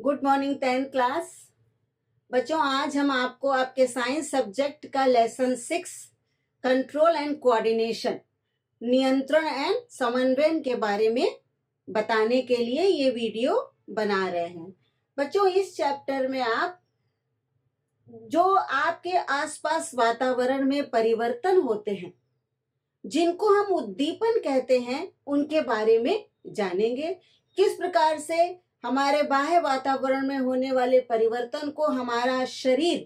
Good morning 10th class बच्चों। आज हम आपको आपके साइंस सब्जेक्ट का लेसन 6 कंट्रोल एंड कोऑर्डिनेशन, नियंत्रण एंड समन्वय के बारे में बताने के लिए ये वीडियो बना रहे हैं। बच्चों, इस चैप्टर में आप जो आपके आसपास वातावरण में परिवर्तन होते हैं, जिनको हम उद्दीपन कहते हैं, उनके बारे में जानेंगे। किस प्रकार से हमारे बाह्य वातावरण में होने वाले परिवर्तन को हमारा शरीर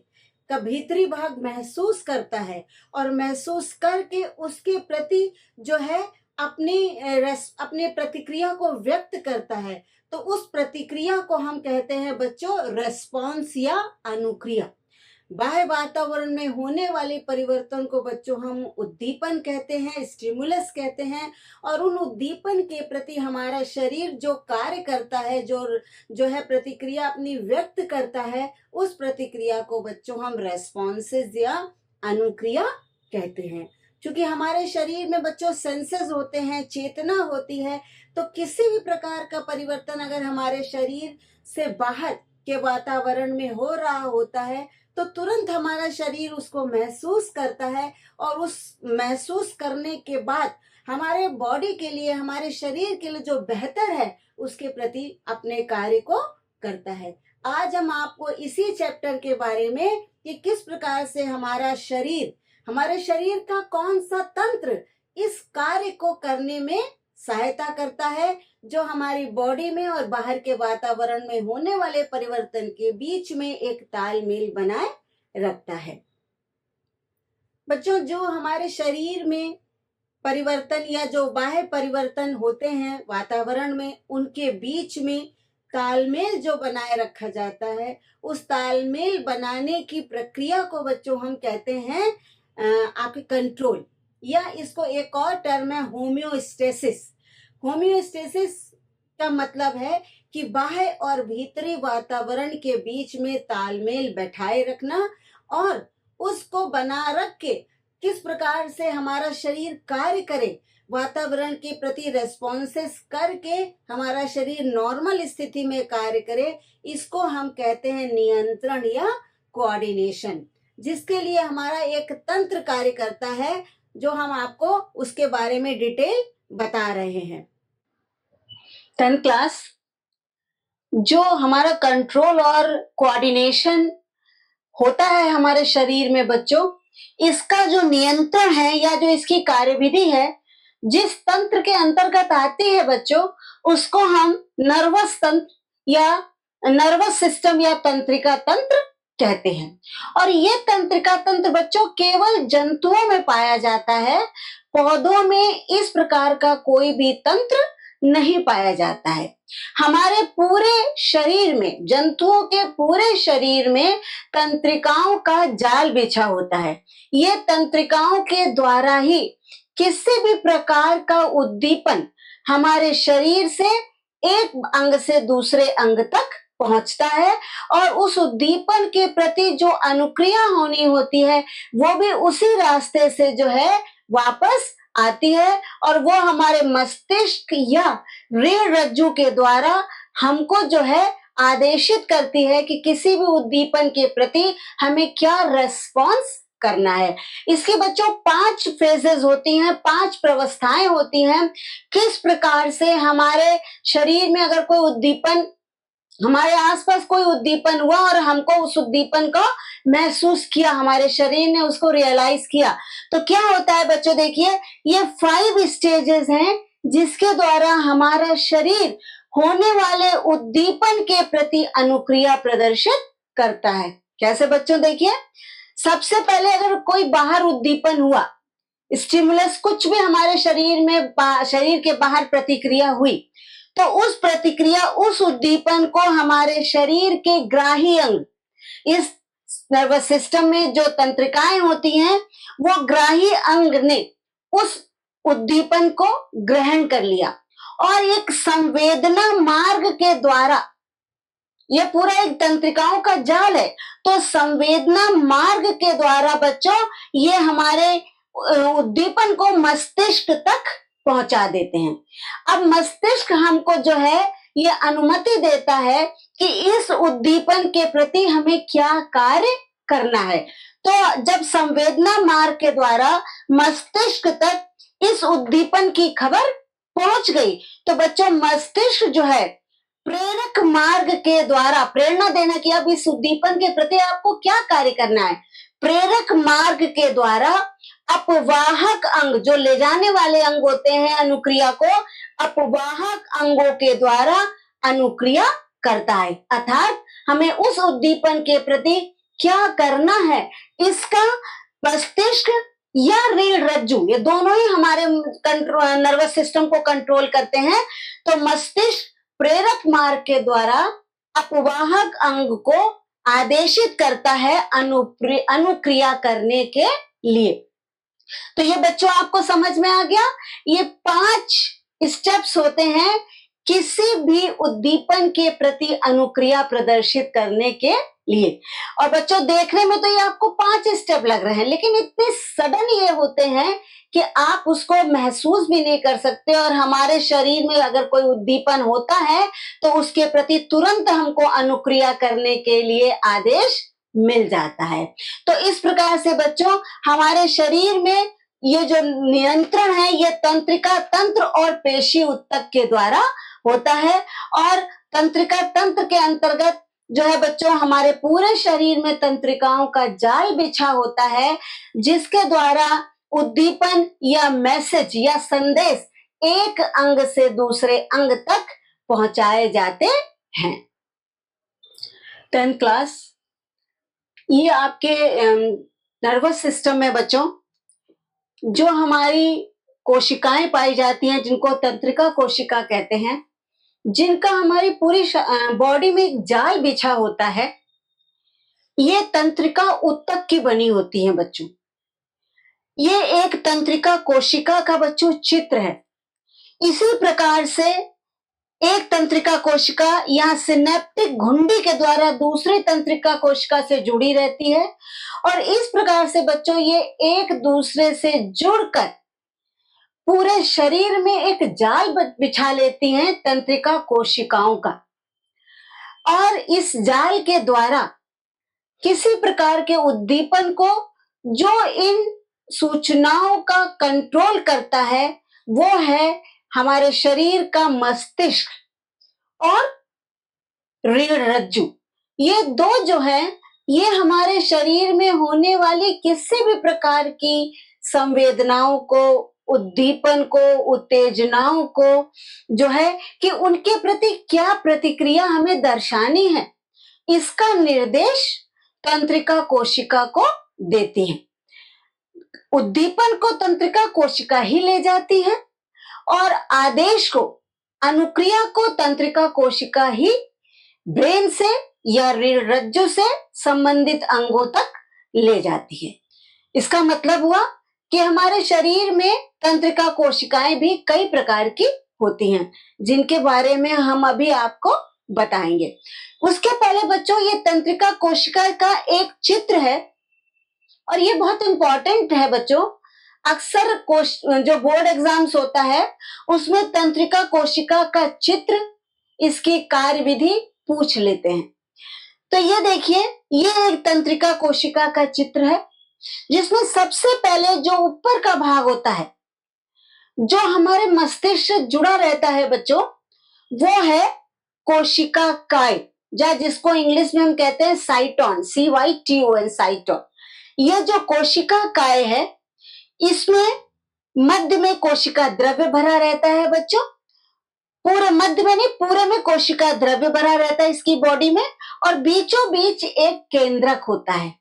का भीतरी भाग महसूस करता है और महसूस करके उसके प्रति जो है अपने प्रतिक्रिया को व्यक्त करता है। तो उस प्रतिक्रिया को हम कहते हैं बच्चों रेस्पॉन्स या अनुक्रिया। बाह्य वातावरण में होने वाले परिवर्तन को बच्चों हम उद्दीपन कहते हैं, स्टिमुलस कहते हैं। और उन उद्दीपन के प्रति हमारा शरीर जो कार्य करता है, जो है प्रतिक्रिया अपनी व्यक्त करता है, उस प्रतिक्रिया को बच्चों हम रेस्पॉन्सेस या अनुक्रिया कहते हैं। क्योंकि हमारे शरीर में बच्चों सेंसेस होते हैं, चेतना होती है, तो किसी भी प्रकार का परिवर्तन अगर हमारे शरीर से बाहर के वातावरण में हो रहा होता है तो तुरंत हमारा शरीर उसको महसूस करता है और उस महसूस करने के बाद हमारे बॉडी के लिए, हमारे शरीर के लिए जो बेहतर है उसके प्रति अपने कार्य को करता है। आज हम आपको इसी चैप्टर के बारे में कि किस प्रकार से हमारे शरीर का कौन सा तंत्र इस कार्य को करने में सहायता करता है, जो हमारी बॉडी में और बाहर के वातावरण में होने वाले परिवर्तन के बीच में एक तालमेल बनाए रखता है। बच्चों, जो हमारे शरीर में परिवर्तन या जो बाह्य परिवर्तन होते हैं वातावरण में, उनके बीच में तालमेल जो बनाए रखा जाता है, उस तालमेल बनाने की प्रक्रिया को बच्चों हम कहते हैं आपके कंट्रोल, या इसको एक और टर्म है होम्योस्टेसिस। होम्योस्टेसिस का मतलब है कि बाह्य और भीतरी वातावरण के बीच में तालमेल बैठाए रखना और उसको बना रख के किस प्रकार से हमारा शरीर कार्य करे, वातावरण के प्रति रेस्पॉन्सेस करके हमारा शरीर नॉर्मल स्थिति में कार्य करे, इसको हम कहते हैं नियंत्रण या कोऑर्डिनेशन, जिसके लिए हमारा एक तंत्र कार्य करता है, जो हम आपको उसके बारे में डिटेल बता रहे हैं। 10th क्लास, जो हमारा कंट्रोल और कोऑर्डिनेशन होता है हमारे शरीर में बच्चों, इसका जो नियंत्रण है या जो इसकी कार्यविधि है, जिस तंत्र के अंतर्गत आती है बच्चों, उसको हम नर्वस तंत्र या नर्वस सिस्टम या तंत्रिका तंत्र कहते हैं। और ये तंत्रिका तंत्र बच्चों केवल जंतुओं में पाया जाता है, पौधों में इस प्रकार का कोई भी तंत्र नहीं पाया जाता है। हमारे पूरे शरीर में, जंतुओं के पूरे शरीर में तंत्रिकाओं का जाल बिछा होता है। ये तंत्रिकाओं के द्वारा ही किसी भी प्रकार का उद्दीपन हमारे शरीर से एक अंग से दूसरे अंग तक पहुंचता है और उस उद्दीपन के प्रति जो अनुक्रिया होनी होती है वो भी उसी रास्ते से जो है वापस आती है, और वो हमारे मस्तिष्क या रीढ़ रज्जु के द्वारा हमको जो है आदेशित करती है कि किसी भी उद्दीपन के प्रति हमें क्या रेस्पॉन्स करना है। इसके बच्चों 5 फेजेस होती हैं, 5 प्रवस्थाएं होती हैं। किस प्रकार से हमारे शरीर में अगर कोई उद्दीपन, हमारे आसपास कोई उद्दीपन हुआ और हमको उस उद्दीपन को महसूस किया, हमारे शरीर ने उसको रियलाइज किया, तो क्या होता है बच्चों, देखिए ये 5 स्टेजेस हैं जिसके द्वारा हमारा शरीर होने वाले उद्दीपन के प्रति अनुक्रिया प्रदर्शित करता है। कैसे बच्चों, देखिए सबसे पहले अगर कोई बाहर उद्दीपन हुआ, स्टिमुलस, कुछ भी हमारे शरीर में शरीर के बाहर प्रतिक्रिया हुई, तो उस प्रतिक्रिया, उस उद्दीपन को हमारे शरीर के ग्राही अंग, इस नर्वस सिस्टम में जो तंत्रिकाएं होती हैं, वो ग्राही अंग ने उस उद्दीपन को ग्रहण कर लिया और एक संवेदना मार्ग के द्वारा, ये पूरा एक तंत्रिकाओं का जाल है, तो संवेदना मार्ग के द्वारा बच्चों ये हमारे उद्दीपन को मस्तिष्क तक पहुंचा देते हैं। अब मस्तिष्क हमको जो है ये अनुमति देता है कि इस उद्दीपन के प्रति हमें क्या कार्य करना है। तो जब संवेदना मार्ग के द्वारा मस्तिष्क तक इस उद्दीपन की खबर पहुंच गई, तो बच्चों मस्तिष्क जो है प्रेरक मार्ग के द्वारा प्रेरणा देना कि अब इस उद्दीपन के प्रति आपको क्या कार्य करना है। प्रेरक मार्ग के द्वारा अपवाहक अंग, जो ले जाने वाले अंग होते हैं अनुक्रिया को, अपवाहक अंगों के द्वारा अनुक्रिया करता है। अर्थात हमें उस उद्दीपन के प्रति क्या करना है, इसका मस्तिष्क या रीढ़ रज्जु, ये दोनों ही हमारे नर्वस सिस्टम को कंट्रोल करते हैं। तो मस्तिष्क प्रेरक मार्ग के द्वारा अपवाहक अंग को आदेशित करता है अनुक्रिया करने के लिए। तो ये बच्चों आपको समझ में आ गया, ये 5 स्टेप्स होते हैं किसी भी उद्दीपन के प्रति अनुक्रिया प्रदर्शित करने के लिए। और बच्चों देखने में तो ये आपको 5 स्टेप लग रहे हैं, लेकिन इतने सडन ये होते हैं कि आप उसको महसूस भी नहीं कर सकते। और हमारे शरीर में अगर कोई उद्दीपन होता है तो उसके प्रति तुरंत हमको अनुक्रिया करने के लिए आदेश मिल जाता है। तो इस प्रकार से बच्चों हमारे शरीर में ये जो नियंत्रण है ये तंत्रिका तंत्र और पेशी ऊतक के द्वारा होता है। और तंत्रिका तंत्र के अंतर्गत जो है बच्चों हमारे पूरे शरीर में तंत्रिकाओं का जाल बिछा होता है, जिसके द्वारा उद्दीपन या मैसेज या संदेश एक अंग से दूसरे अंग तक पहुंचाए जाते हैं। 10th क्लास, ये आपके नर्वस सिस्टम में बच्चों जो हमारी कोशिकाएं पाई जाती हैं, जिनको तंत्रिका कोशिका कहते हैं, जिनका हमारी पूरी बॉडी में एक जाल बिछा होता है, ये तंत्रिका ऊतक की बनी होती है बच्चों। ये एक तंत्रिका कोशिका का बच्चों चित्र है। इसी प्रकार से एक तंत्रिका कोशिका यहाँ सिनेप्टिक घुंडी के द्वारा दूसरी तंत्रिका कोशिका से जुड़ी रहती है, और इस प्रकार से बच्चों ये एक दूसरे से जुड़कर पूरे शरीर में एक जाल बिछा लेती हैं तंत्रिका कोशिकाओं का। और इस जाल के द्वारा किसी प्रकार के उद्दीपन को, जो इन सूचनाओं का कंट्रोल करता है, वो है हमारे शरीर का मस्तिष्क और रीढ़ रज्जु। ये दो जो है ये हमारे शरीर में होने वाली किसी भी प्रकार की संवेदनाओं को, उद्दीपन को, उत्तेजनाओं को जो है कि उनके प्रति क्या प्रतिक्रिया हमें दर्शानी है, इसका निर्देश तंत्रिका कोशिका को देती है। उद्दीपन को तंत्रिका कोशिका ही ले जाती है और आदेश को, अनुक्रिया को तंत्रिका कोशिका ही ब्रेन से या रीढ़ रज्जु से संबंधित अंगों तक ले जाती है। इसका मतलब हुआ कि हमारे शरीर में तंत्रिका कोशिकाएं भी कई प्रकार की होती हैं, जिनके बारे में हम अभी आपको बताएंगे। उसके पहले बच्चों ये तंत्रिका कोशिका का एक चित्र है, और ये बहुत इंपॉर्टेंट है बच्चों। अक्सर जो बोर्ड एग्जाम्स होता है उसमें तंत्रिका कोशिका का चित्र, इसकी कार्यविधि पूछ लेते हैं। तो ये देखिए, ये एक तंत्रिका कोशिका का चित्र है, जिसमें सबसे पहले जो ऊपर का भाग होता है, जो हमारे मस्तिष्क से जुड़ा रहता है बच्चों, वो है कोशिका काय, या जिसको इंग्लिश में हम कहते हैं साइटोन, CYTON, साइटोन। ये जो कोशिका काय है, इसमें मध्य में कोशिका द्रव्य भरा रहता है बच्चों। पूरे मध्य में नहीं, पूरे में कोशिका द्रव्य भरा रहता है इसकी बॉडी में, और बीचों बीच एक केंद्रक होता है,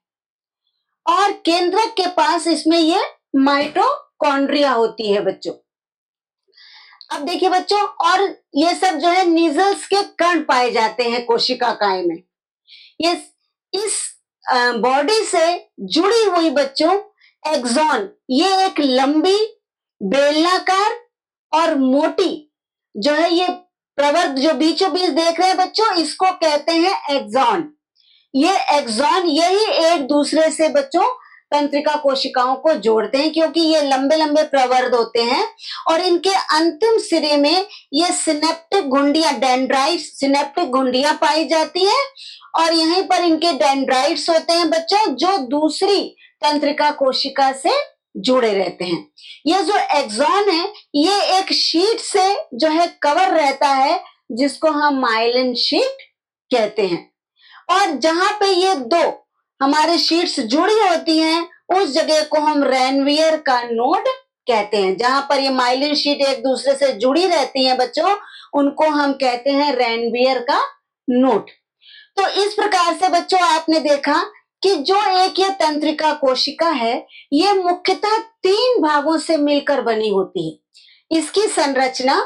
और केंद्रक के पास इसमें ये माइटोकॉन्ड्रिया होती है बच्चों। अब देखिए बच्चों, और ये सब जो है नीजल्स के कण पाए जाते हैं कोशिका काय में। ये इस बॉडी से जुड़ी हुई बच्चों एक्सॉन, ये एक लंबी बेलनाकार और मोटी जो है ये प्रवर्ग जो बीचों बीच देख रहे हैं बच्चों, इसको कहते हैं एक्सॉन। ये एक्सॉन, यही एक दूसरे से बच्चों तंत्रिका कोशिकाओं को जोड़ते हैं, क्योंकि ये लंबे लंबे प्रवर्ध होते हैं और इनके अंतिम सिरे में ये सिनेप्टिक घुंडियां, डेंड्राइट्स, सिनेप्टिक घुंडियां पाई जाती है और यहीं पर इनके डेंड्राइट्स होते हैं बच्चों, जो दूसरी तंत्रिका कोशिका से जुड़े रहते हैं। ये जो एक्सॉन है ये एक शीट से जो है कवर रहता है, जिसको हम माइलिन शीट कहते हैं। और जहां पे ये दो हमारे शीट्स जुड़ी होती हैं उस जगह को हम रैनवियर का नोड कहते हैं। जहां पर ये माइलिन शीट एक दूसरे से जुड़ी रहती हैं बच्चों, उनको हम कहते हैं रैनवियर का नोड। तो इस प्रकार से बच्चों आपने देखा कि जो एक ये तंत्रिका कोशिका है ये मुख्यतः 3 भागों से मिलकर बनी होती है। इसकी संरचना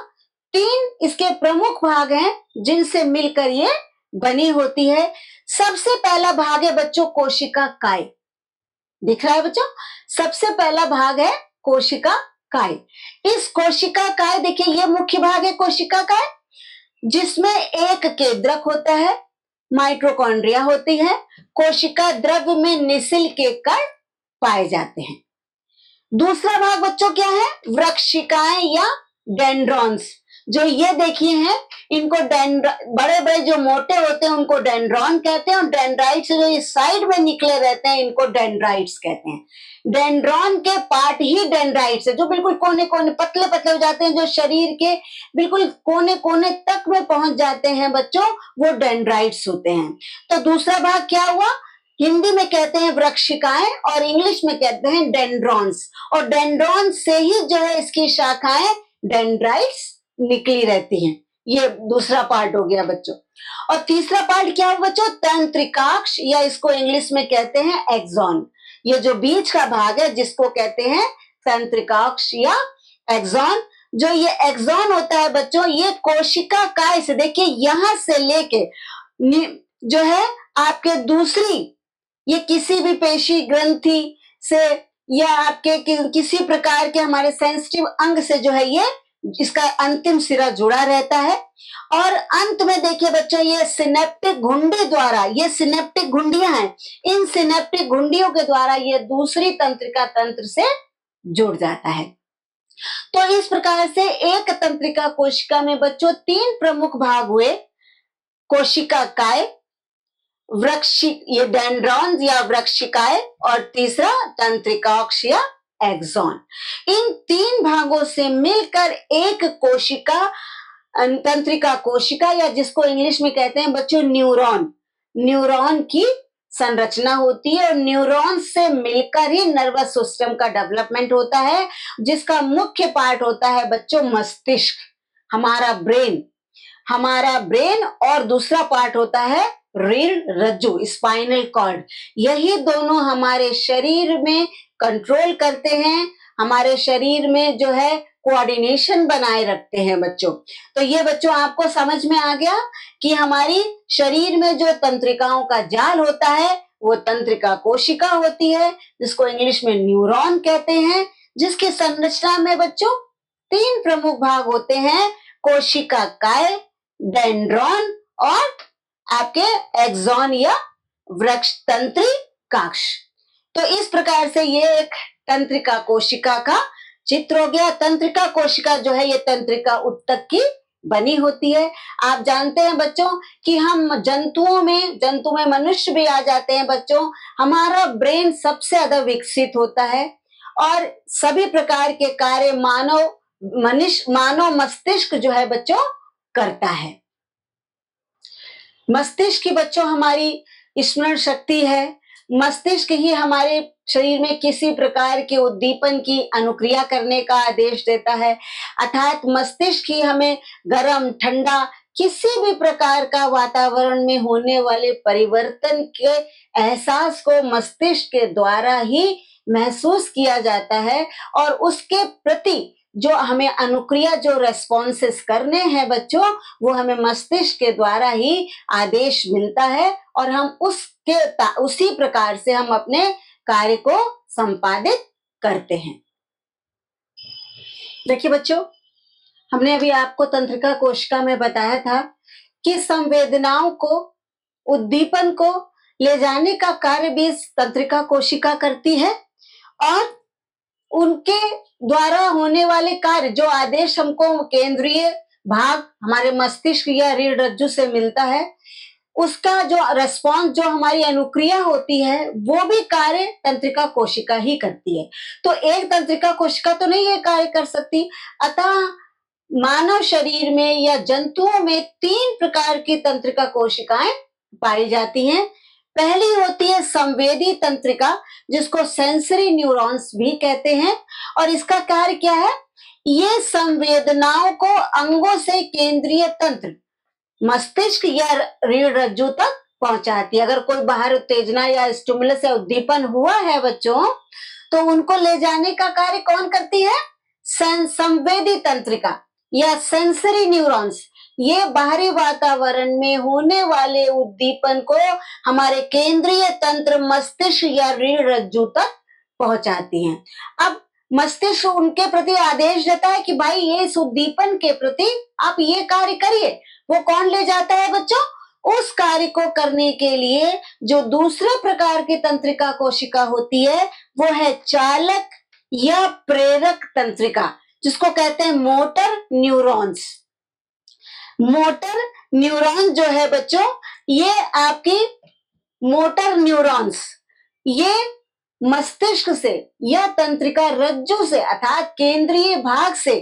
3 इसके प्रमुख भाग हैं जिनसे मिलकर ये बनी होती है। सबसे पहला भाग है बच्चों कोशिका काय। दिख रहा है बच्चों, सबसे पहला भाग है कोशिका काय। इस कोशिका काय देखिए ये मुख्य भाग है कोशिका काय, जिसमें एक केंद्रक होता है, माइटोकॉन्ड्रिया होती है, कोशिका द्रव्य में निसिल के कण पाए जाते हैं। दूसरा भाग बच्चों क्या है, वृक्षिकाएं या डेंड्रॉन्स। जो ये देखिए हैं इनको बड़े बड़े जो मोटे होते हैं उनको डेंड्रॉन कहते हैं और डेंड्राइट्स जो इस साइड में निकले रहते हैं इनको डेंड्राइट्स कहते हैं। डेंड्रॉन के पार्ट ही डेंड्राइट्स है, जो बिल्कुल कोने कोने पतले पतले हो जाते हैं, जो शरीर के बिल्कुल कोने कोने तक में पहुंच जाते हैं बच्चों, वो डेंड्राइट्स होते हैं। तो दूसरा भाग क्या हुआ, हिंदी में कहते हैं वृक्षिकाएं और इंग्लिश में कहते हैं डेंड्रॉन्स, और डेंड्रॉन से ही जो है इसकी शाखाएं डेंड्राइट्स निकली रहती हैं। ये दूसरा पार्ट हो गया बच्चों। और तीसरा पार्ट क्या है बच्चों, तंत्रिकाक्ष, या इसको इंग्लिश में कहते हैं एक्सॉन। ये जो बीच का भाग है जिसको कहते हैं तंत्रिकाक्ष या एक्सॉन। जो ये एक्सॉन होता है बच्चों ये कोशिका काय से, देखिए यहां से लेके जो है आपके दूसरी, ये किसी भी पेशी ग्रंथि से या आपके किसी प्रकार के हमारे सेंसिटिव अंग से जो है ये इसका अंतिम सिरा जुड़ा रहता है। और अंत में देखिए बच्चों ये सिनेप्टिक घुंडी द्वारा, ये सिनेप्टिक घुंडियां हैं, इन सिनेप्टिक घुंडियों के द्वारा ये दूसरी तंत्रिका तंत्र से जुड़ जाता है। तो इस प्रकार से एक तंत्रिका कोशिका में बच्चों 3 प्रमुख भाग हुए, कोशिका काय, ये डेंड्रॉन्स या वृक्षिकाएं, और तीसरा तंत्रिकाक्ष या एक्सॉन। इन 3 भागों से मिलकर एक कोशिका, तंत्रिका कोशिका, या जिसको इंग्लिश में कहते हैं बच्चों न्यूरॉन, न्यूरॉन की संरचना होती है। और न्यूरॉन से मिलकर ही नर्वस सिस्टम का डेवलपमेंट होता है, जिसका मुख्य पार्ट होता है बच्चों मस्तिष्क, हमारा ब्रेन, और दूसरा पार्ट होता है रीढ़ रज्जु, स्पाइनल कॉर्ड। यही दोनों हमारे शरीर में कंट्रोल करते हैं, हमारे शरीर में जो है कोऑर्डिनेशन बनाए रखते हैं बच्चों। तो ये बच्चों आपको समझ में आ गया कि हमारी शरीर में जो तंत्रिकाओं का जाल होता है वो तंत्रिका कोशिका होती है, जिसको इंग्लिश में न्यूरॉन कहते हैं, जिसकी संरचना में बच्चों 3 प्रमुख भाग होते हैं, कोशिका काय, डेंड्रॉन और आपके एक्सॉन या वृक्ष तंत्रिकाक्ष। तो इस प्रकार से ये एक तंत्रिका कोशिका का चित्र हो गया। तंत्रिका कोशिका जो है ये तंत्रिका ऊतक की बनी होती है। आप जानते हैं बच्चों कि हम जंतु में मनुष्य भी आ जाते हैं बच्चों, हमारा ब्रेन सबसे ज्यादा विकसित होता है और सभी प्रकार के कार्य मानव मस्तिष्क जो है बच्चों करता है। मस्तिष्क की बच्चों हमारी स्मरण शक्ति है, मस्तिष्क ही हमारे शरीर में किसी प्रकार के उद्दीपन की अनुक्रिया करने का आदेश देता है, अर्थात मस्तिष्क ही हमें गर्म ठंडा किसी भी प्रकार का वातावरण में होने वाले परिवर्तन के एहसास को मस्तिष्क के द्वारा ही महसूस किया जाता है और उसके प्रति जो हमें अनुक्रिया, जो रेस्पॉन्सेस करने हैं बच्चों, वो हमें मस्तिष्क के द्वारा ही आदेश मिलता है और हम उसी प्रकार से हम अपने कार्य को संपादित करते हैं। देखिए बच्चों, हमने अभी आपको तंत्रिका कोशिका में बताया था कि संवेदनाओं को, उद्दीपन को ले जाने का कार्य भी तंत्रिका कोशिका करती है, और उनके द्वारा होने वाले कार्य, जो आदेश हमको केंद्रीय भाग हमारे मस्तिष्क या रीढ़ रज्जु से मिलता है, उसका जो रेस्पॉन्स, जो हमारी अनुक्रिया होती है, वो भी कार्य तंत्रिका कोशिका ही करती है। तो एक तंत्रिका कोशिका तो नहीं ये कार्य कर सकती। अतः मानव शरीर में या जंतुओं में 3 प्रकार की तंत्रिका कोशिकाएं पाई जाती हैं। पहली होती है संवेदी तंत्रिका, जिसको सेंसरी न्यूरॉन्स भी कहते हैं, और इसका कार्य क्या है? ये संवेदनाओं को अंगों से केंद्रीय तंत्र, मस्तिष्क या रीढ़ रज्जु तक पहुंचाती है। अगर कोई बाहर उत्तेजना या स्टिमुलस या उद्दीपन हुआ है बच्चों, तो उनको ले जाने का कार्य कौन करती है? संवेदी तंत्रिका या सेंसरी न्यूरॉन्स। ये बाहरी वातावरण में होने वाले उद्दीपन को हमारे केंद्रीय तंत्र मस्तिष्क या रीढ़ रज्जु तक पहुंचाती हैं। अब मस्तिष्क उनके प्रति आदेश देता है कि भाई ये इस उद्दीपन के प्रति आप ये कार्य करिए। वो कौन ले जाता है बच्चों? उस कार्य को करने के लिए जो दूसरे प्रकार की तंत्रिका कोशिका होती है, वो है चालक या प्रेरक तंत्रिका, जिसको कहते हैं मोटर न्यूरॉन्स। मोटर न्यूरॉन्स जो है बच्चों, ये आपकी मोटर न्यूरॉन्स, ये मस्तिष्क से या तंत्रिका रज्जु से अर्थात केंद्रीय भाग से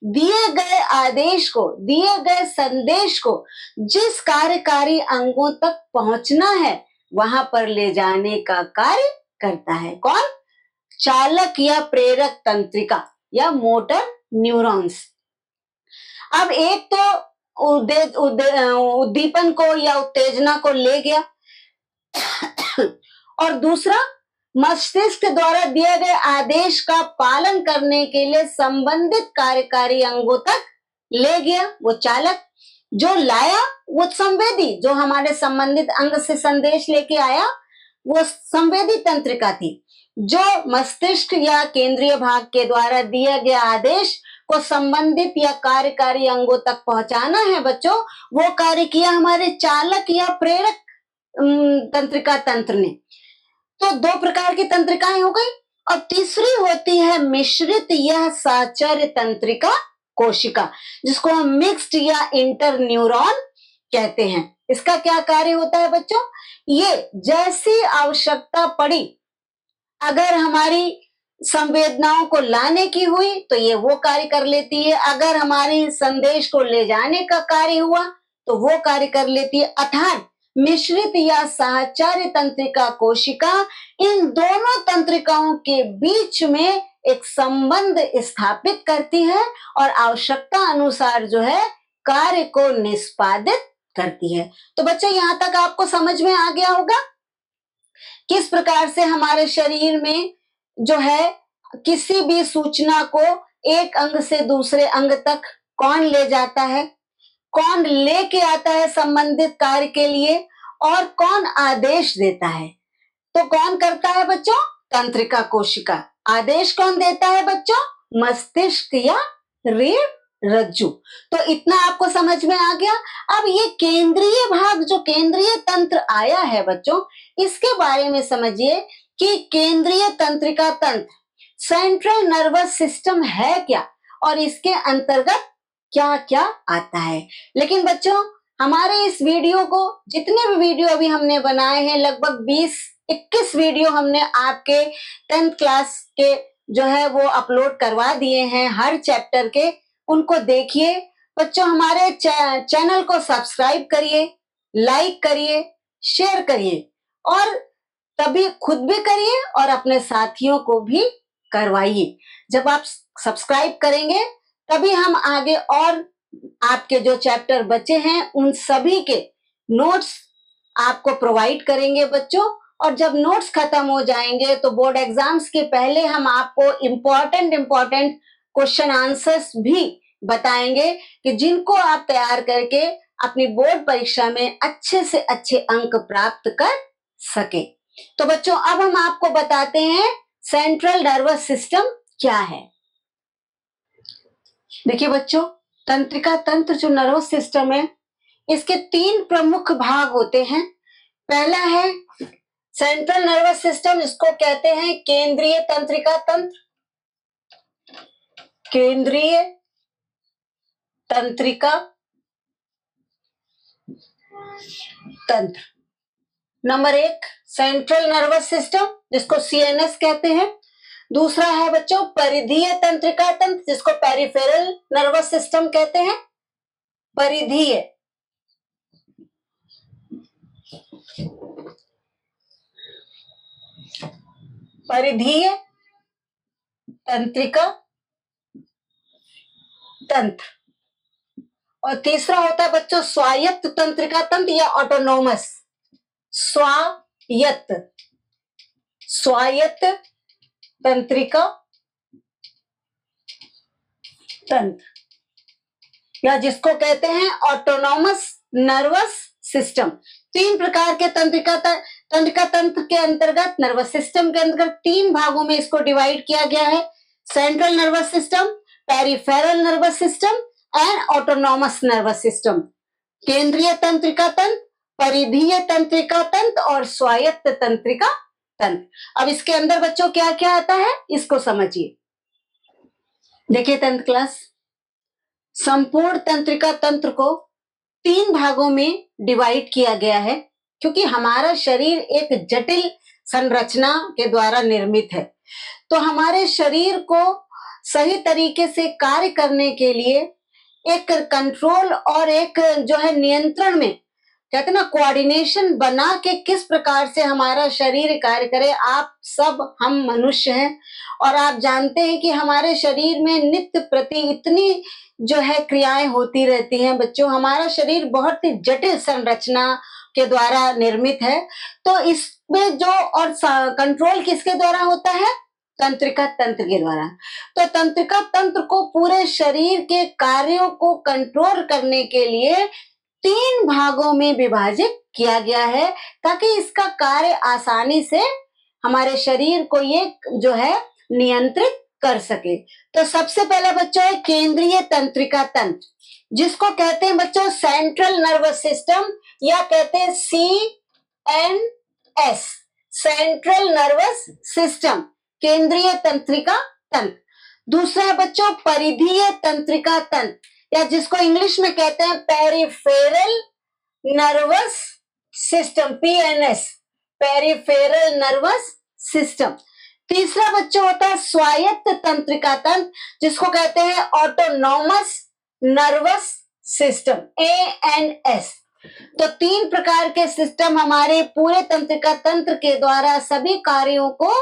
दिए गए आदेश को, दिए गए संदेश को जिस कार्यकारी अंगों तक पहुंचना है वहां पर ले जाने का कार्य करता है। कौन? चालक या प्रेरक तंत्रिका या मोटर न्यूरॉन्स। अब एक तो उद्दीपन को या उत्तेजना को ले गया और दूसरा मस्तिष्क द्वारा दिए गए आदेश का पालन करने के लिए संबंधित कार्यकारी अंगों तक ले गया, वो चालक। जो लाया वो संवेदी, जो हमारे संबंधित अंग से संदेश लेके आया वो संवेदी तंत्रिका थी। जो मस्तिष्क या केंद्रीय भाग के द्वारा दिया गया आदेश को संबंधित या कार्यकारी अंगों तक पहुंचाना है बच्चों, वो कार्य किया हमारे चालक या प्रेरक तंत्रिका तंत्र ने। तो 2 प्रकार की तंत्रिकाएं हो गई। और तीसरी होती है मिश्रित या साचर्य तंत्रिका कोशिका, जिसको हम मिक्स्ड या इंटर न्यूरॉन कहते हैं। इसका क्या कार्य होता है बच्चों? ये जैसी आवश्यकता पड़ी, अगर हमारी संवेदनाओं को लाने की हुई तो ये वो कार्य कर लेती है, अगर हमारी संदेश को ले जाने का कार्य हुआ तो वो कार्य कर लेती है। अर्थात मिश्रित या साचार्य तंत्रिका कोशिका इन दोनों तंत्रिकाओं के बीच में एक संबंध स्थापित करती है और आवश्यकता अनुसार जो है कार्य को निष्पादित करती है। तो बच्चे यहां तक आपको समझ में आ गया होगा किस प्रकार से हमारे शरीर में जो है किसी भी सूचना को एक अंग से दूसरे अंग तक कौन ले जाता है, कौन लेके आता है संबंधित कार्य के लिए, और कौन आदेश देता है। तो कौन करता है बच्चों? तंत्रिका कोशिका। आदेश कौन देता है बच्चों? मस्तिष्क या रीढ़ रज्जु। तो इतना आपको समझ में आ गया। अब ये केंद्रीय भाग, जो केंद्रीय तंत्र आया है बच्चों, इसके बारे में समझिए कि केंद्रीय तंत्रिका तंत्र, सेंट्रल नर्वस सिस्टम है क्या और इसके अंतर्गत क्या क्या आता है। लेकिन बच्चों हमारे इस वीडियो को, जितने भी वीडियो अभी हमने बनाए हैं, लगभग 20-21 वीडियो हमने आपके 10th क्लास के जो है वो अपलोड करवा दिए हैं हर चैप्टर के। उनको देखिए बच्चों, हमारे चैनल को सब्सक्राइब करिए, लाइक करिए, शेयर करिए, और तभी खुद भी करिए और अपने साथियों को भी करवाइए। जब आप सब्सक्राइब करेंगे तभी हम आगे और आपके जो चैप्टर बचे हैं उन सभी के नोट्स आपको प्रोवाइड करेंगे बच्चों। और जब नोट्स खत्म हो जाएंगे तो बोर्ड एग्जाम्स के पहले हम आपको इम्पोर्टेंट क्वेश्चन आंसर्स भी बताएंगे कि जिनको आप तैयार करके अपनी बोर्ड परीक्षा में अच्छे से अच्छे अंक प्राप्त कर सके। तो बच्चों अब हम आपको बताते हैं सेंट्रल नर्वस सिस्टम क्या है। देखिए बच्चों, तंत्रिका तंत्र जो नर्वस सिस्टम है, इसके 3 प्रमुख भाग होते हैं। पहला है सेंट्रल नर्वस सिस्टम, इसको कहते हैं केंद्रीय तंत्रिका तंत्र। केंद्रीय तंत्रिका तंत्र नंबर 1 सेंट्रल नर्वस सिस्टम, जिसको सीएनएस कहते हैं। दूसरा है बच्चों परिधीय तंत्रिका तंत्र, जिसको पेरिफेरल नर्वस सिस्टम कहते हैं। परिधीय परिधीय तंत्रिका तंत्र। और तीसरा होता है बच्चों स्वायत्त तंत्रिका तंत्र या ऑटोनोमस। स्वायत्त तंत्रिका तंत्र या जिसको कहते हैं ऑटोनोमस नर्वस सिस्टम। 3 प्रकार के तंत्रिका तंत्र के अंतर्गत, नर्वस सिस्टम के अंतर्गत 3 भागों में इसको डिवाइड किया गया है। Central nervous system, peripheral nervous system and autonomous nervous system. केंद्रीय तंत्रिका तंत्र, परिधीय तंत्रिका तंत्र और स्वायत्त तंत्रिका तंत्र। अब इसके अंदर बच्चों क्या क्या आता है इसको समझिए। देखिए 10th क्लास, संपूर्ण तंत्रिका तंत्र को 3 भागों में डिवाइड किया गया है, क्योंकि हमारा शरीर एक जटिल संरचना के द्वारा निर्मित है। तो हमारे शरीर को सही तरीके से कार्य करने के लिए एक कंट्रोल और एक जो है नियंत्रण में, कहते ना कोऑर्डिनेशन बना के किस प्रकार से हमारा शरीर कार्य करे। आप सब हम मनुष्य हैं और आप जानते हैं कि हमारे शरीर में नित्य प्रति इतनी जो है क्रियाएं होती रहती हैं। बच्चों हमारा शरीर बहुत ही जटिल संरचना के द्वारा निर्मित है। तो इसमें जो और कंट्रोल किसके द्वारा होता है? तंत्रिका तंत्र के द्वारा। तो तंत्रिका तंत्र को पूरे शरीर के कार्यों को कंट्रोल करने के लिए 3 भागों में विभाजित किया गया है, ताकि इसका कार्य आसानी से हमारे शरीर को ये जो है नियंत्रित कर सके। तो सबसे पहला बच्चों है केंद्रीय तंत्रिका तंत्र, जिसको कहते हैं बच्चों सेंट्रल नर्वस सिस्टम या कहते हैं CNS, सेंट्रल नर्वस सिस्टम, केंद्रीय तंत्रिका तंत्र। दूसरा है बच्चों परिधीय तंत्रिका तंत्र या जिसको इंग्लिश में कहते हैं peripheral nervous system, PNS, peripheral nervous system. तीसरा बच्चों होता है स्वायत्त तंत्रिका तंत्र, जिसको कहते हैं ऑटोनॉमस नर्वस सिस्टम, ANS। तो 3 प्रकार के सिस्टम हमारे पूरे तंत्रिका तंत्र के द्वारा सभी कार्यों को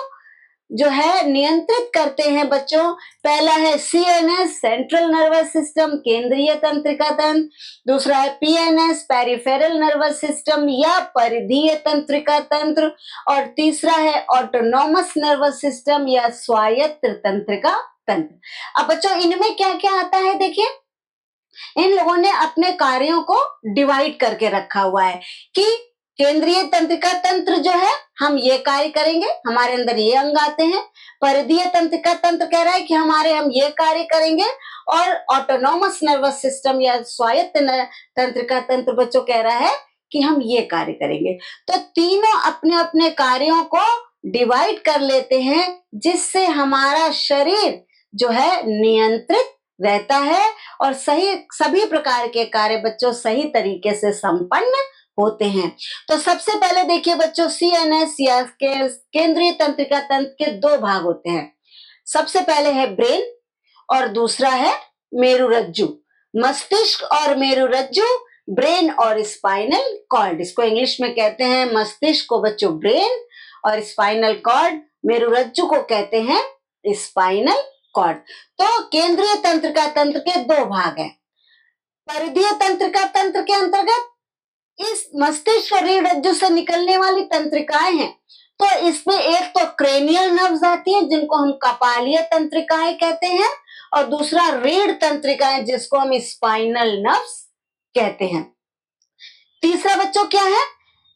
जो है नियंत्रित करते हैं बच्चों। पहला है CNS, सेंट्रल नर्वस सिस्टम, केंद्रीय तंत्रिका तंत्र। दूसरा है PNS, पेरिफेरल नर्वस सिस्टम या परिधीय तंत्रिका तंत्र। और तीसरा है ऑटोनॉमस नर्वस सिस्टम या स्वायत्त तंत्रिका तंत्र। अब बच्चों इनमें क्या क्या आता है देखिए, इन लोगों ने अपने कार्यों को डिवाइड करके रखा हुआ है कि केंद्रीय तंत्रिका तंत्र जो है हम ये कार्य करेंगे, हमारे अंदर ये अंग आते हैं। परिधीय तंत्रिका तंत्र कह रहा है कि हम ये कार्य करेंगे। और ऑटोनॉमस नर्वस सिस्टम या स्वायत्त तंत्रिका तंत्र बच्चों कह रहा है कि हम ये कार्य करेंगे। तो तीनों अपने अपने कार्यों को डिवाइड कर लेते हैं, जिससे हमारा शरीर जो है नियंत्रित रहता है और सभी प्रकार के कार्य बच्चों सही तरीके से संपन्न होते हैं। तो सबसे पहले देखिए बच्चों CNS या केंद्रीय तंत्रिका तंत्र के 2 भाग होते हैं। सबसे पहले है ब्रेन और दूसरा है मेरुरज्जु। मस्तिष्क और मेरुरज्जु, ब्रेन और स्पाइनल कॉर्ड, इसको इंग्लिश में कहते हैं मस्तिष्क को बच्चों ब्रेन और स्पाइनल कॉर्ड, मेरुरज्जु को कहते हैं स्पाइनल कॉर्ड। तो केंद्रीय तंत्रिका तंत्र के 2 भाग हैं। परिधीय तंत्रिका तंत्र के अंतर्गत इस मस्तिष्क और रीढ़ से निकलने वाली तंत्रिकाएं हैं। तो इसमें एक तो क्रेनियल नर्व्स आती है जिनको हम कपालीय तंत्रिकाएं कहते हैं, और दूसरा रीढ़ तंत्रिकाएं जिसको हम स्पाइनल नर्व्स कहते हैं। तीसरा बच्चों क्या है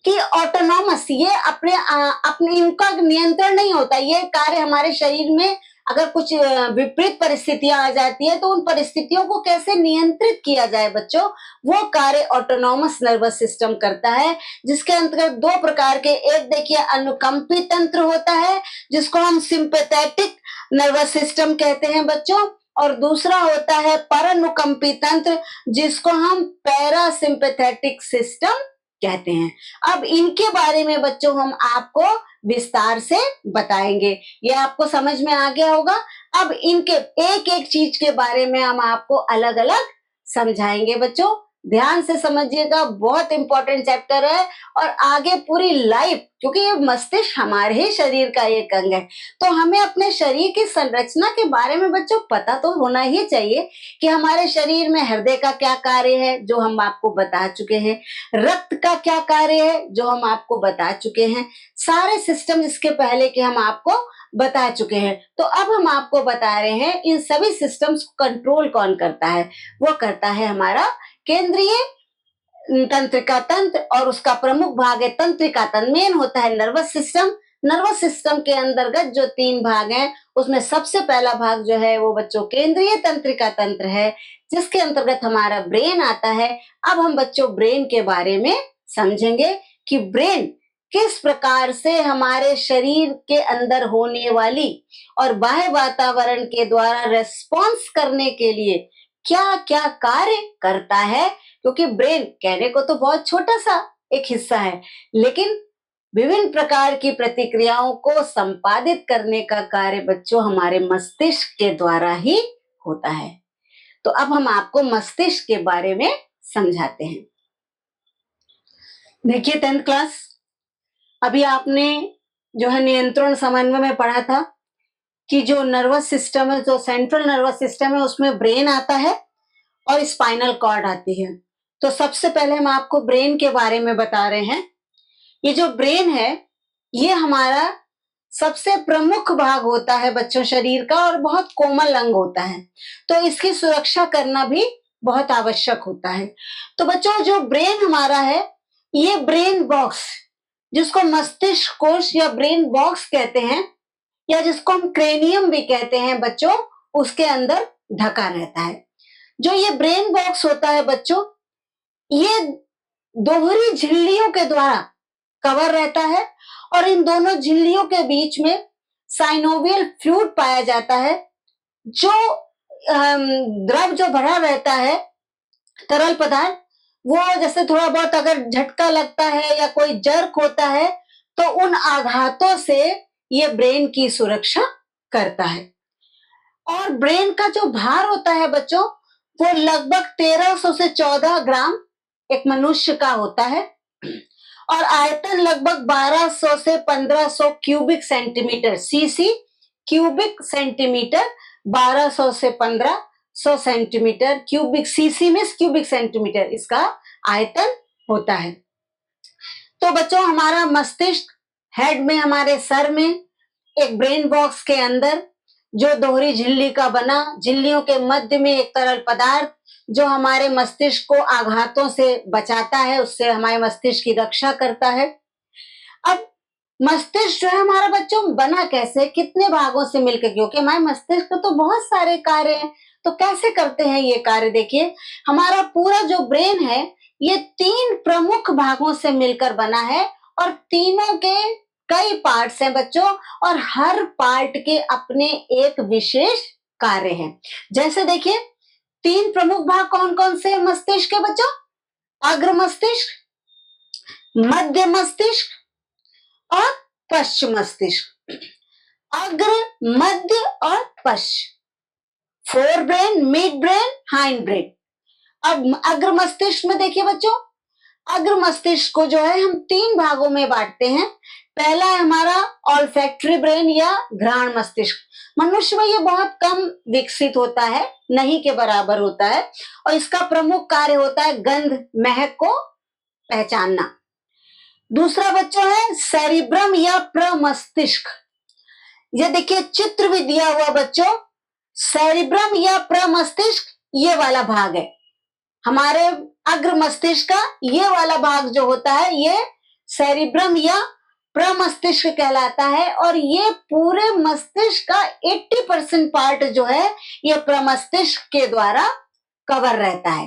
कि ऑटोनॉमस, ये अपने इनका नियंत्रण नहीं होता, ये कार्य हमारे शरीर में अगर कुछ विपरीत परिस्थितियां आ जाती है तो उन परिस्थितियों को कैसे नियंत्रित किया जाए बच्चों, वो कार्य ऑटोनॉमस नर्वस सिस्टम करता है, जिसके अंतर्गत दो प्रकार के, एक देखिए अनुकंपी तंत्र होता है जिसको हम सिंपैथेटिक नर्वस सिस्टम कहते हैं बच्चों, और दूसरा होता है परानुकंपी तंत्र जिसको हम पैरासिम्पैथेटिक सिस्टम कहते हैं। अब इनके बारे में बच्चों हम आपको विस्तार से बताएंगे, ये आपको समझ में आ गया होगा। अब इनके एक एक चीज के बारे में हम आपको अलग अलग समझाएंगे बच्चों, ध्यान से समझिएगा, बहुत इंपॉर्टेंट चैप्टर है और आगे पूरी लाइफ, क्योंकि ये मस्तिष्क हमारे ही शरीर का एक अंग है, तो हमें अपने शरीर की संरचना के बारे में बच्चों पता तो होना ही चाहिए कि हमारे शरीर में हृदय का क्या कार्य है जो हम आपको बता चुके हैं, रक्त का क्या कार्य है जो हम आपको बता चुके हैं, सारे सिस्टम इसके पहले के हम आपको बता चुके हैं। तो अब हम आपको बता रहे हैं इन सभी सिस्टम्स को कंट्रोल कौन करता है, वो करता है हमारा केंद्रीय तंत्रिका तंत्र, और उसका प्रमुख भाग है तंत्रिका तंत्र। मेन होता है नर्वस सिस्टम। नर्वस सिस्टम के अंतर्गत जो 3 भाग हैं उसमें सबसे पहला भाग जो है वो बच्चों केंद्रीय तंत्रिका तंत्र है, जिसके अंतर्गत हमारा ब्रेन आता है। अब हम बच्चों ब्रेन के बारे में समझेंगे कि ब्रेन किस प्रकार से हमारे शरीर के अंदर होने वाली और बाह्य वातावरण के द्वारा रेस्पॉन्स करने के लिए क्या क्या कार्य करता है, क्योंकि ब्रेन कहने को तो बहुत छोटा सा एक हिस्सा है, लेकिन विभिन्न प्रकार की प्रतिक्रियाओं को संपादित करने का कार्य बच्चों हमारे मस्तिष्क के द्वारा ही होता है। तो अब हम आपको मस्तिष्क के बारे में समझाते हैं। देखिए 10th क्लास, अभी आपने जो है नियंत्रण समन्वय में पढ़ा था कि जो नर्वस सिस्टम है, जो सेंट्रल नर्वस सिस्टम है, उसमें ब्रेन आता है और स्पाइनल कॉर्ड आती है। तो सबसे पहले हम आपको ब्रेन के बारे में बता रहे हैं। ये जो ब्रेन है ये हमारा सबसे प्रमुख भाग होता है बच्चों शरीर का और बहुत कोमल अंग होता है, तो इसकी सुरक्षा करना भी बहुत आवश्यक होता है। तो बच्चों जो ब्रेन हमारा है, ये ब्रेन बॉक्स, जिसको मस्तिष्क कोश या ब्रेन बॉक्स कहते हैं, या जिसको हम क्रेनियम भी कहते हैं बच्चों, उसके अंदर ढका रहता है। जो ये ब्रेन बॉक्स होता है बच्चों, ये दोहरी झिल्लियों के द्वारा कवर रहता है और इन दोनों झिल्लियों के बीच में साइनोवियल फ्लूइड पाया जाता है, जो द्रव जो भरा रहता है, तरल पदार्थ, वो जैसे थोड़ा बहुत अगर झटका लगता है या कोई जर्क होता है तो उन आघातों से ये ब्रेन की सुरक्षा करता है। और ब्रेन का जो भार होता है बच्चों, वो लगभग 1300 से 14 ग्राम एक मनुष्य का होता है, और आयतन लगभग 1200 से 1500 cubic centimetre, CC cubic centimetre, 1200 से 1500 सेंटीमीटर क्यूबिक, सीसी में क्यूबिक सेंटीमीटर इसका आयतन होता है। तो बच्चों हमारा मस्तिष्क हेड में, हमारे सर में एक ब्रेन बॉक्स के अंदर जो दोहरी झिल्ली का बना, झिल्लियों के मध्य में एक तरल पदार्थ जो हमारे मस्तिष्क को आघातों से बचाता है, उससे हमारे मस्तिष्क की रक्षा करता है। अब मस्तिष्क जो है हमारा बच्चों बना कैसे, कितने भागों से मिलकर, क्योंकि हमारे मस्तिष्क तो बहुत सारे कार्य हैं, तो कैसे करते हैं ये कार्य। देखिए हमारा पूरा जो ब्रेन है ये 3 प्रमुख भागों से मिलकर बना है और तीनों के कई पार्ट्स हैं बच्चों, और हर पार्ट के अपने एक विशेष कार्य हैं। जैसे देखिए 3 प्रमुख भाग कौन कौन से मस्तिष्क के बच्चों, अग्र मस्तिष्क, मध्य मस्तिष्क और पश्च मस्तिष्क। अग्र, मध्य और पश्च, fore brain, mid brain, hind brain. अब अग्र मस्तिष्क में देखिए बच्चों, अग्र मस्तिष्क को जो है हम 3 भागों में बांटते हैं। पहला है हमारा ऑल्फैक्टरी ब्रेन या घ्राण मस्तिष्क। मनुष्य में ये बहुत कम विकसित होता है, नहीं के बराबर होता है, और इसका प्रमुख कार्य होता है गंध, महक को पहचानना। दूसरा बच्चों है सेरिब्रम या प्रमस्तिष्क। ये देखिए चित्र भी दिया हुआ बच्चों, सेरिब्रम या प्रमस्तिष्क ये वाला भाग है हमारे अग्र मस्तिष्क का। ये वाला भाग जो होता है ये सेरिब्रम या प्रमस्तिष्क कहलाता है। और ये पूरे मस्तिष्क का 80% पार्ट जो है ये प्रमस्तिष्क के द्वारा कवर रहता है।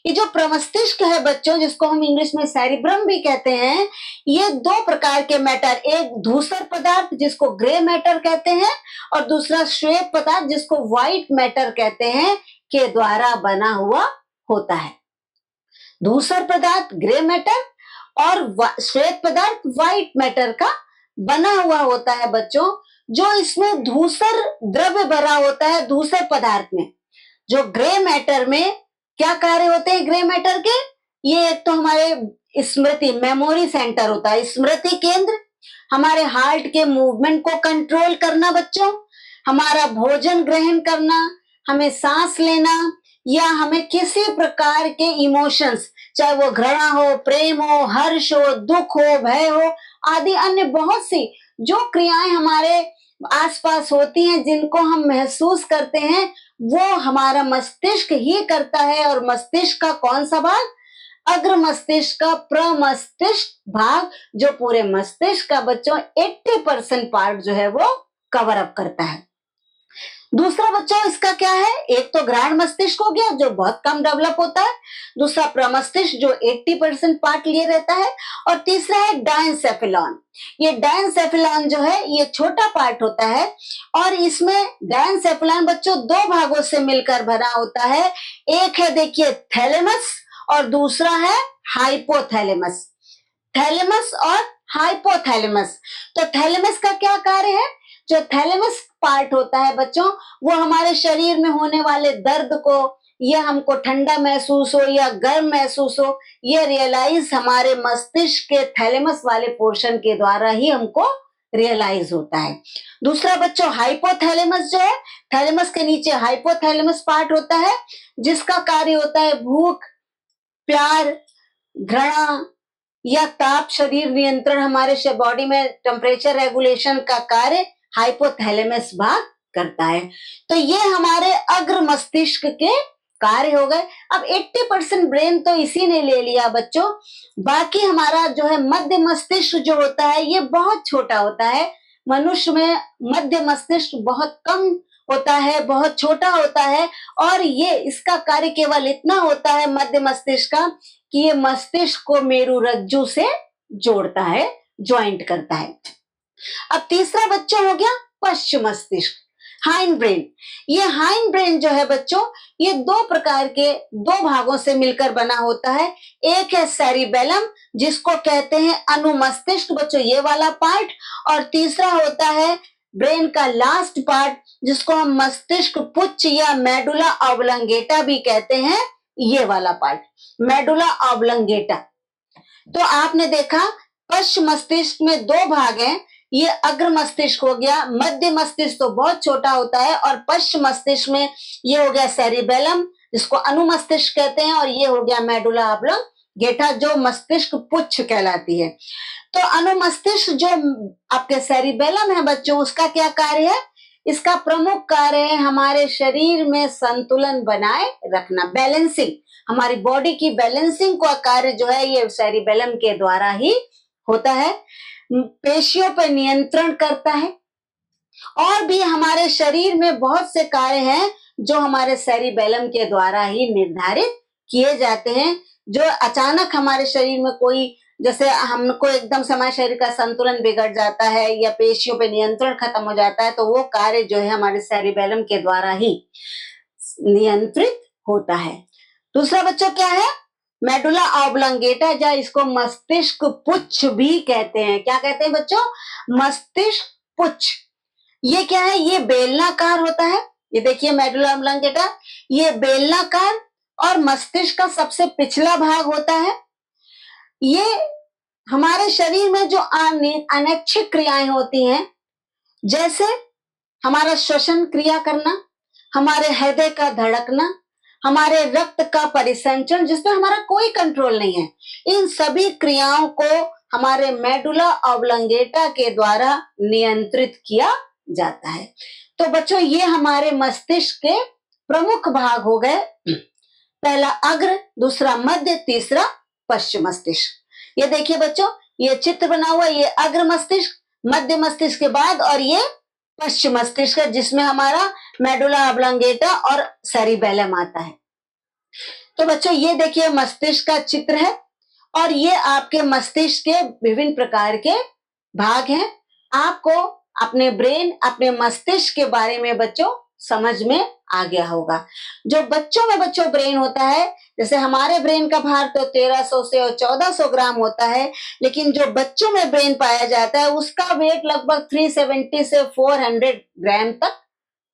ये जो प्रमस्तिष्क है बच्चों, जिसको हम इंग्लिश में सेरिब्रम भी कहते हैं, ये दो प्रकार के मैटर, एक धूसर पदार्थ जिसको ग्रे मैटर कहते हैं और दूसरा श्वेत पदार्थ जिसको व्हाइट मैटर कहते हैं, के द्वारा बना हुआ होता है। धूसर पदार्थ ग्रे मैटर और श्वेत पदार्थ व्हाइट मैटर का बना हुआ होता है बच्चों। जो इसमें धूसर द्रव्य भरा होता है धूसर पदार्थ में, जो ग्रे मैटर में क्या कार्य होते हैं ग्रे मैटर के, ये एक तो हमारे स्मृति मेमोरी सेंटर होता है, स्मृति केंद्र, हमारे हार्ट के मूवमेंट को कंट्रोल करना बच्चों, हमारा भोजन ग्रहण करना, हमें सांस लेना, या हमें किसी प्रकार के इमोशंस, चाहे वो घृणा हो, प्रेम हो, हर्ष हो, दुख हो, भय हो, आदि अन्य बहुत सी जो क्रियाएं हमारे आसपास होती हैं जिनको हम महसूस करते हैं, वो हमारा मस्तिष्क ही करता है। और मस्तिष्क का कौन सा भाग? अग्र मस्तिष्क का प्रमस्तिष्क भाग, जो पूरे मस्तिष्क का बच्चों 80% पार्ट जो है वो कवर अप करता है। दूसरा बच्चों इसका क्या है, एक तो ग्रैंड मस्तिष्क हो गया जो बहुत कम डेवलप होता है, दूसरा प्रमस्तिष्क जो 80% पार्ट लिए रहता है, और तीसरा है डायनसेफेलॉन। ये डायनसेफेलॉन जो है ये छोटा पार्ट होता है और इसमें डायनसेफेलॉन बच्चों दो भागों से मिलकर बना होता है। एक है देखिए थैलेमस और दूसरा है हाइपोथैलेमस। थैलेमस और हाइपोथैलेमस। तो थैलेमस का क्या कार्य है? जो थैलेमस पार्ट होता है बच्चों, वो हमारे शरीर में होने वाले दर्द को, या हमको ठंडा महसूस हो या गर्म महसूस हो, ये रियलाइज हमारे मस्तिष्क के थैलेमस वाले पोर्शन के द्वारा ही हमको रियलाइज होता है। दूसरा बच्चों हाइपोथैलेमस जो है, थैलेमस के नीचे हाइपोथैलेमस पार्ट होता है जिसका कार्य होता है भूख, प्यार, घृणा या ताप, शरीर नियंत्रण, हमारे बॉडी में टेम्परेचर रेगुलेशन का कार्य हाइपोथैलेमस भाग करता है। तो ये हमारे अग्र मस्तिष्क के कार्य हो गए। अब 80% ब्रेन तो इसी ने ले लिया बच्चों, बाकी हमारा जो है मध्य मस्तिष्क जो होता है ये बहुत छोटा होता है। मनुष्य में मध्य मस्तिष्क बहुत कम होता है, बहुत छोटा होता है, और ये इसका कार्य केवल इतना होता है मध्य मस्तिष्क का कि ये मस्तिष्क को मेरुरज्जु से जोड़ता है, ज्वाइंट करता है। अब तीसरा बच्चों हो गया पश्च मस्तिष्क, हाइंड ब्रेन। ये हाइंड ब्रेन जो है बच्चों ये दो प्रकार के दो भागों से मिलकर बना होता है। एक है सेरिबेलम जिसको कहते हैं अनुमस्तिष्क बच्चों, ये वाला पार्ट, और तीसरा होता है ब्रेन का लास्ट पार्ट जिसको हम मस्तिष्क पुच्छ या मेडुला ऑब्लंगेटा भी कहते हैं, ये वाला पार्ट मेडुला ऑब्लंगेटा। तो आपने देखा पश्च मस्तिष्क में दो भाग हैं, ये अग्र मस्तिष्क हो गया, मध्य मस्तिष्क तो बहुत छोटा होता है, और पश्च मस्तिष्क में ये हो गया सेरिबेलम जिसको अनुमस्तिष्क कहते हैं, और ये हो गया मेडुला ऑब्लंगेटा जो मस्तिष्क पुच्छ कहलाती है। तो अनुमस्तिष्क जो आपके सेरिबेलम है बच्चों, उसका क्या कार्य है? इसका प्रमुख कार्य है हमारे शरीर में संतुलन बनाए रखना, बैलेंसिंग, हमारी बॉडी की बैलेंसिंग का कार्य जो है ये सेरिबेलम के द्वारा ही होता है। पेशियों पर नियंत्रण करता है, और भी हमारे शरीर में बहुत से कार्य हैं जो हमारे सेरिबेलम के द्वारा ही निर्धारित किए जाते हैं। जो अचानक हमारे शरीर में कोई, जैसे हमको एकदम से हमारे शरीर का संतुलन बिगड़ जाता है या पेशियों पे नियंत्रण खत्म हो जाता है, तो वो कार्य जो है हमारे सेरिबेलम के द्वारा ही नियंत्रित होता है। दूसरा बच्चों क्या है? मेडुला ऑब्लंगेटा, या इसको मस्तिष्क पुच्छ भी कहते हैं। क्या कहते हैं बच्चों? मस्तिष्क पुच्छ। ये क्या है? ये बेलनाकार होता है। ये देखिए मेडुला ऑब्लंगेटा, ये बेलनाकार और मस्तिष्क का सबसे पिछला भाग होता है। ये हमारे शरीर में जो अनैच्छिक क्रियाएं होती हैं, जैसे हमारा श्वसन क्रिया करना, हमारे हृदय का धड़कना, हमारे रक्त का परिसंचरण, जिसमें हमारा कोई कंट्रोल नहीं है, इन सभी क्रियाओं को हमारे मेडुला ऑब्लंगेटा के द्वारा नियंत्रित किया जाता है। तो बच्चों ये हमारे मस्तिष्क के प्रमुख भाग हो गए, पहला अग्र, दूसरा मध्य, तीसरा पश्च मस्तिष्क। ये देखिए बच्चों, ये चित्र बना हुआ, ये अग्र मस्तिष्क, मध्य मस्तिष्क के बाद और ये पश्चिम मस्तिष्क है, जिसमें हमारा मेडुला ऑब्लोंगेटा और सेरिबेलम आता है। तो बच्चों ये देखिए मस्तिष्क का चित्र है और ये आपके मस्तिष्क के विभिन्न प्रकार के भाग हैं। आपको अपने ब्रेन, अपने मस्तिष्क के बारे में बच्चों समझ में आ गया होगा। जो बच्चों में बच्चों ब्रेन होता है, जैसे हमारे ब्रेन का भार तो 1300 से और 1400 ग्राम होता है, लेकिन जो बच्चों में ब्रेन पाया जाता है उसका वेट लगभग 370 से 400 ग्राम तक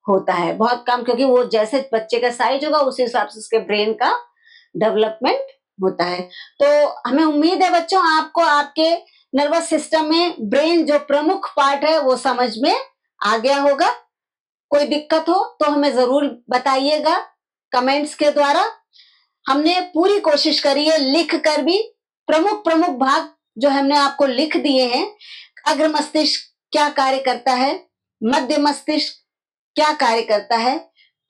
होता है। बहुत कम, क्योंकि वो जैसे बच्चे का साइज होगा उस हिसाब से उसके ब्रेन का डेवलपमेंट होता है। तो हमें उम्मीद है बच्चों आपको आपके नर्वस सिस्टम में ब्रेन जो प्रमुख पार्ट है वो समझ में आ गया होगा। कोई दिक्कत हो तो हमें जरूर बताइएगा कमेंट्स के द्वारा। हमने पूरी कोशिश करी है लिख कर भी, प्रमुख प्रमुख भाग जो हमने आपको लिख दिए हैं। अग्र मस्तिष्क क्या कार्य करता है, मध्य मस्तिष्क क्या कार्य करता है,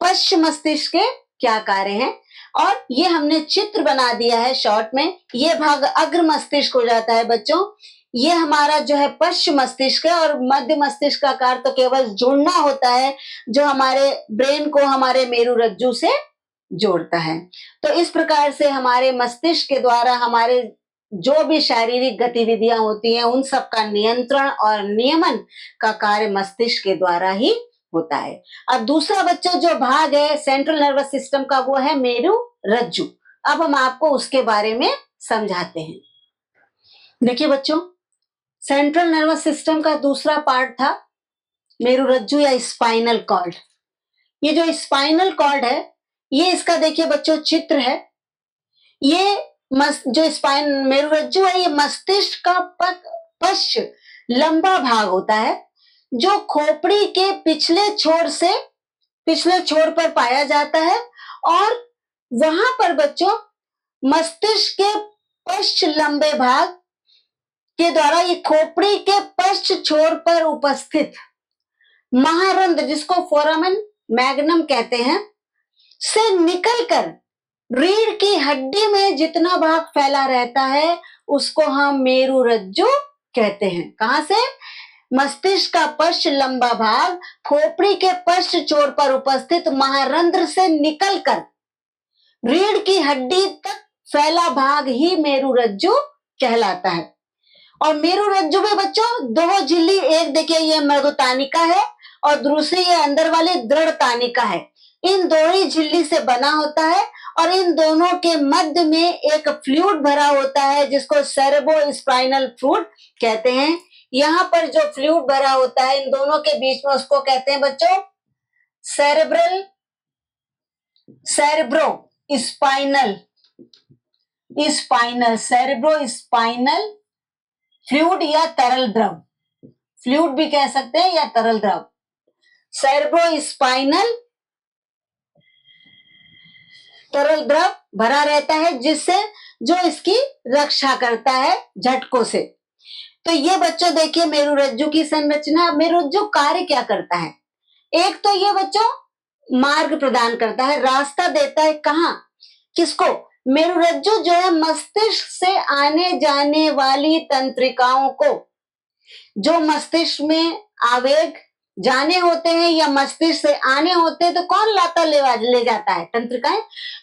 पश्चिम मस्तिष्क के क्या कार्य हैं, और ये हमने चित्र बना दिया है शॉर्ट में। ये भाग अग्र मस्तिष्क हो जाता है बच्चों, ये हमारा जो है पश्चिम मस्तिष्क है, और मध्य मस्तिष्क का कार्य तो केवल जुड़ना होता है, जो हमारे ब्रेन को हमारे मेरुरज्जु से जोड़ता है। तो इस प्रकार से हमारे मस्तिष्क के द्वारा हमारे जो भी शारीरिक गतिविधियां होती हैं उन सब का नियंत्रण और नियमन का कार्य मस्तिष्क के द्वारा ही होता है। अब दूसरा बच्चों जो भाग है सेंट्रल नर्वस सिस्टम का, वो है मेरुरज्जु। अब हम आपको उसके बारे में समझाते हैं। देखिए बच्चों, सेंट्रल नर्वस सिस्टम का दूसरा पार्ट था मेरुरज्जु या स्पाइनल कॉर्ड। ये जो स्पाइनल कॉर्ड है, ये इसका देखिए बच्चों चित्र है। ये जो स्पाइन मेरुरज्जु है, ये मस्तिष्क का पश्च लंबा भाग होता है, जो खोपड़ी के पिछले छोर पर पाया जाता है, और वहां पर बच्चों मस्तिष्क के पश्च लंबे भाग के द्वारा ये खोपड़ी के पश्च छोर पर उपस्थित महारंध्र, जिसको फोरामेन मैग्नम कहते हैं, से निकलकर रीढ़ की हड्डी में जितना भाग फैला रहता है उसको हम मेरुरज्जु कहते हैं। कहां से? मस्तिष्क का पश्च लंबा भाग खोपड़ी के पश्च छोर पर उपस्थित महारंध्र से निकलकर रीढ़ की हड्डी तक फैला भाग ही मेरुरज्जु कहलाता है। और मेरुरज्जु में बच्चों दो झिल्ली, एक देखिए ये मृदुतानिका है और दूसरी ये अंदर वाली दृढ़ तानिका है। इन दो ही झिल्ली से बना होता है, और इन दोनों के मध्य में एक फ्लूइड भरा होता है जिसको सेरेब्रो स्पाइनल फ्लूइड कहते हैं। यहाँ पर जो फ्लूइड भरा होता है इन दोनों के बीच में, उसको कहते हैं बच्चों सेरेब्रो स्पाइनल फ्लूइड या तरल द्रव, फ्लूइड भी कह सकते हैं या तरल द्रव। सेरेब्रो स्पाइनल तरल द्रव भरा रहता है, जिससे जो इसकी रक्षा करता है झटकों से। तो ये बच्चों देखिए मेरुरज्जु की संरचना। मेरुरज्जु कार्य क्या करता है? एक तो ये बच्चों मार्ग प्रदान करता है, रास्ता देता है। कहाँ? किसको? मेरुरज्जु जो है मस्तिष्क से आने जाने वाली तंत्रिकाओं को, जो मस्तिष्क में आवेग जाने होते हैं या मस्तिष्क से आने होते हैं, तो कौन लाता ले जाता है? तंत्रिकाएं।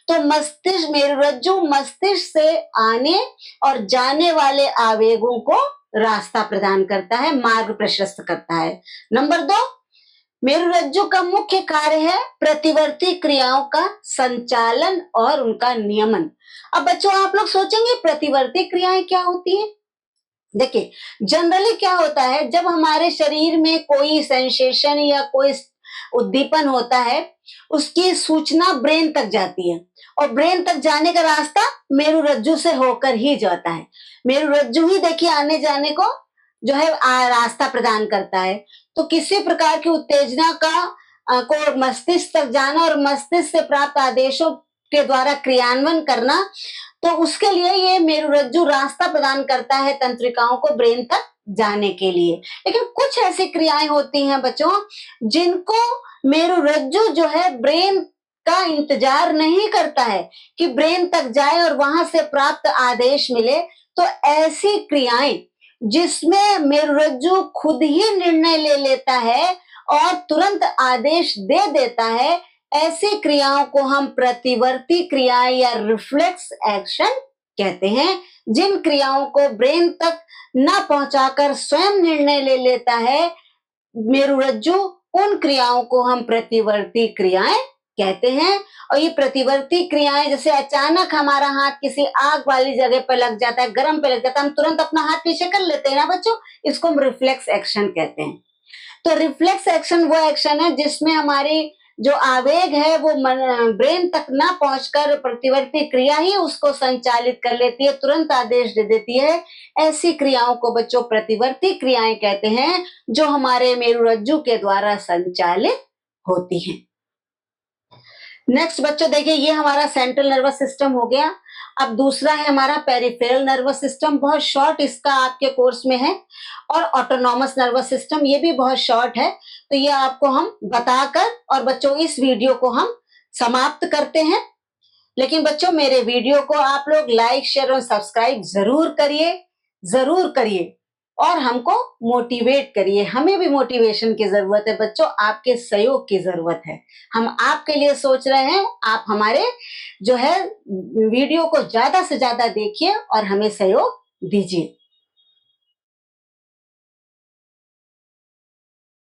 तो मस्तिष्क, मेरुरज्जु मस्तिष्क से आने और जाने वाले आवेगों को रास्ता प्रदान करता है, मार्ग प्रशस्त करता है। नंबर 2, मेरुरज्जु का मुख्य कार्य है प्रतिवर्ती क्रियाओं का संचालन और उनका नियमन। अब बच्चों आप लोग सोचेंगे प्रतिवर्ती क्रियाएं क्या होती है? देखिए जनरली क्या होता है, जब हमारे शरीर में कोई सेंसेशन या कोई उद्दीपन होता है, उसकी सूचना ब्रेन तक जाती है, और ब्रेन तक जाने का रास्ता मेरुरज्जु से होकर ही जाता है। मेरुरज्जु ही देखिए आने जाने को जो है रास्ता प्रदान करता है। तो किसी प्रकार की उत्तेजना को मस्तिष्क तक जाना और मस्तिष्क से प्राप्त आदेशों के द्वारा क्रियान्वयन करना, तो उसके लिए ये मेरुरज्जु रास्ता प्रदान करता है तंत्रिकाओं को ब्रेन तक जाने के लिए। लेकिन कुछ ऐसी क्रियाएं होती हैं बच्चों जिनको मेरुरज्जु जो है ब्रेन का इंतजार नहीं करता है कि ब्रेन तक जाए और वहां से प्राप्त आदेश मिले। तो ऐसी क्रियाएं जिसमें मेरुरज्जु खुद ही निर्णय ले लेता है और तुरंत आदेश दे देता है, ऐसी क्रियाओं को हम प्रतिवर्ती क्रियाएं या रिफ्लेक्स एक्शन कहते हैं। जिन क्रियाओं को ब्रेन तक न पहुंचाकर स्वयं निर्णय ले लेता है मेरुरज्जु, उन क्रियाओं को हम प्रतिवर्ती क्रियाएं कहते हैं। और ये प्रतिवर्ती क्रियाएं, जैसे अचानक हमारा हाथ किसी आग वाली जगह पर लग जाता है, गर्म पे लग जाता है, हम तुरंत अपना हाथ पीछे कर लेते हैं ना बच्चों, इसको हम रिफ्लेक्स एक्शन कहते हैं। तो रिफ्लेक्स एक्शन वो एक्शन है जिसमें हमारी जो आवेग है वो ब्रेन तक ना पहुंचकर प्रतिवर्ती क्रिया ही उसको संचालित कर लेती है, तुरंत आदेश दे देती है। ऐसी क्रियाओं को बच्चों प्रतिवर्ती क्रियाएं कहते हैं, जो हमारे मेरुरज्जु के द्वारा संचालित होती हैं। नेक्स्ट बच्चों देखिए, ये हमारा सेंट्रल नर्वस सिस्टम हो गया। अब दूसरा है हमारा पेरिफेरल नर्वस सिस्टम, बहुत शॉर्ट इसका आपके कोर्स में है। और ऑटोनॉमस नर्वस सिस्टम, ये भी बहुत शॉर्ट है, तो ये आपको हम बताकर और बच्चों इस वीडियो को हम समाप्त करते हैं। लेकिन बच्चों मेरे वीडियो को आप लोग लाइक, शेयर और सब्सक्राइब जरूर करिए और हमको मोटिवेट करिए। हमें भी मोटिवेशन की जरूरत है बच्चों, आपके सहयोग की जरूरत है। हम आपके लिए सोच रहे हैं, आप हमारे जो है वीडियो को ज्यादा से ज्यादा देखिए और हमें सहयोग दीजिए।